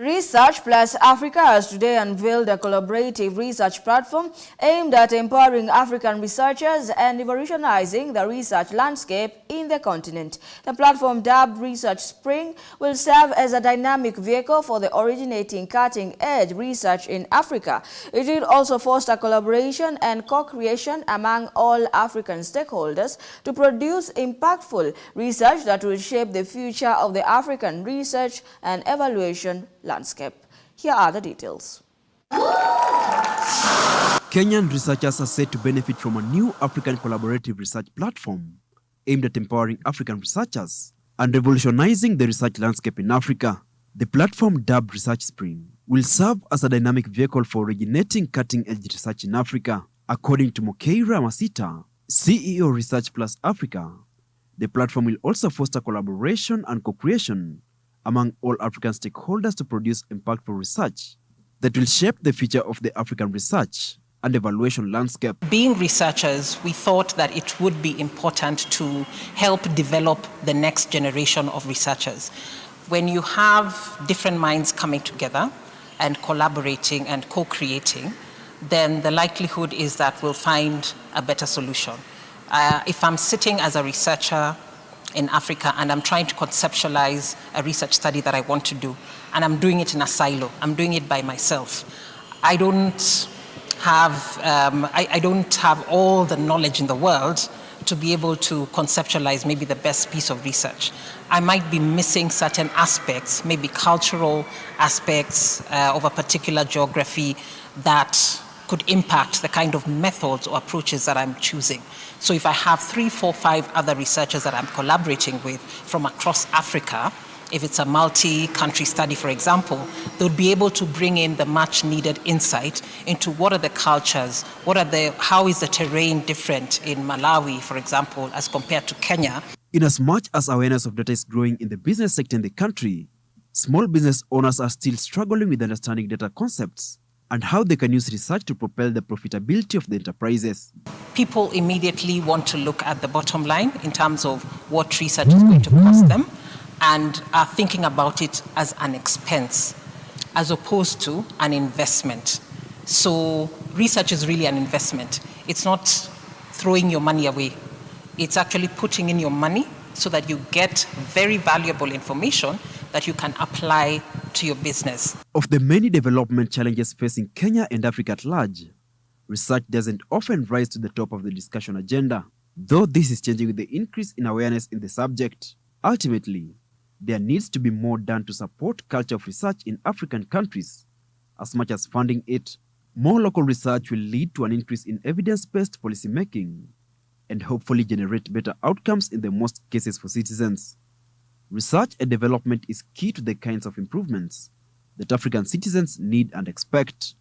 Research Plus Africa has today unveiled a collaborative research platform aimed at empowering African researchers and revolutionizing the research landscape in the continent. The platform, dubbed Research Spring, will serve as a dynamic vehicle for the originating cutting-edge research in Africa. It will also foster collaboration and co-creation among all African stakeholders to produce impactful research that will shape the future of the African research and evaluation landscape. Here are the details. Kenyan researchers are set to benefit from a new African collaborative research platform aimed at empowering African researchers and revolutionizing the research landscape in Africa. The platform, dubbed Research Spring, will serve as a dynamic vehicle for originating cutting-edge research in Africa. According to Mokeira Masita, CEO Research Plus Africa, the platform will also foster collaboration and co-creation among all African stakeholders to produce impactful research that will shape the future of the African research and evaluation landscape. Being researchers, we thought that it would be important to help develop the next generation of researchers. When you have different minds coming together and collaborating and co-creating, then the likelihood is that we'll find a better solution. If I'm sitting as a researcher in Africa and I'm trying to conceptualize a research study that I want to do, and I'm doing it in a silo, I'm doing it by myself, I don't have all the knowledge in the world to be able to conceptualize maybe the best piece of research. I might be missing certain aspects, maybe cultural aspects of a particular geography that could impact the kind of methods or approaches that I'm choosing. So if I have 3, 4, 5 other researchers that I'm collaborating with from across Africa, if it's a multi-country study, for example, they would be able to bring in the much needed insight into what are the cultures, how is the terrain different in Malawi, for example, as compared to Kenya. In as much as awareness of data is growing in the business sector in the country, small business owners are still struggling with understanding data concepts and how they can use research to propel the profitability of the enterprises. People immediately want to look at the bottom line in terms of what research is going to cost them, and are thinking about it as an expense as opposed to an investment. So research is really an investment. It's not throwing your money away. It's actually putting in your money so that you get very valuable information that you can apply to your business. Of the many development challenges facing Kenya and Africa at large, research doesn't often rise to the top of the discussion agenda. Though this is changing with the increase in awareness in the subject, ultimately, there needs to be more done to support culture of research in African countries. As much as funding it, more local research will lead to an increase in evidence-based policymaking and hopefully generate better outcomes in the most cases for citizens. Research and development is key to the kinds of improvements that African citizens need and expect.